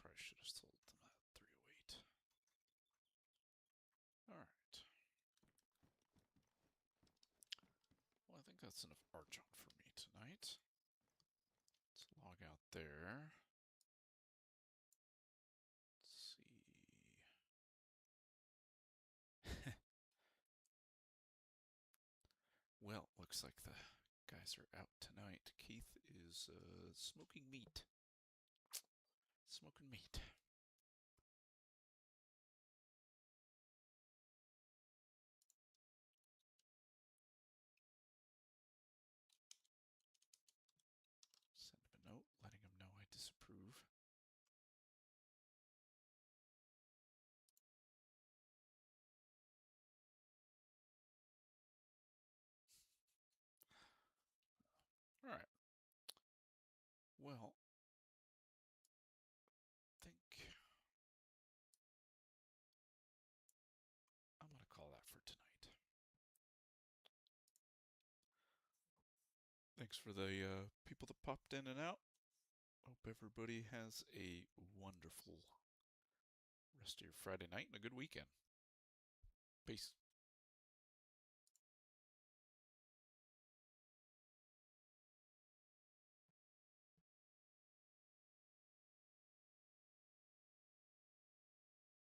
Probably should have sold them at 308. Alright. Well, I think that's enough Archon for me tonight. Let's log out there. Let's see. Well, looks like the guys are out tonight. Keith is smoking meat. Smoking meat. Send him a note letting him know I disapprove. Alright. Well, I think I'm going to call that for tonight. Thanks for the people that popped in and out. Hope everybody has a wonderful rest of your Friday night and a good weekend. Peace.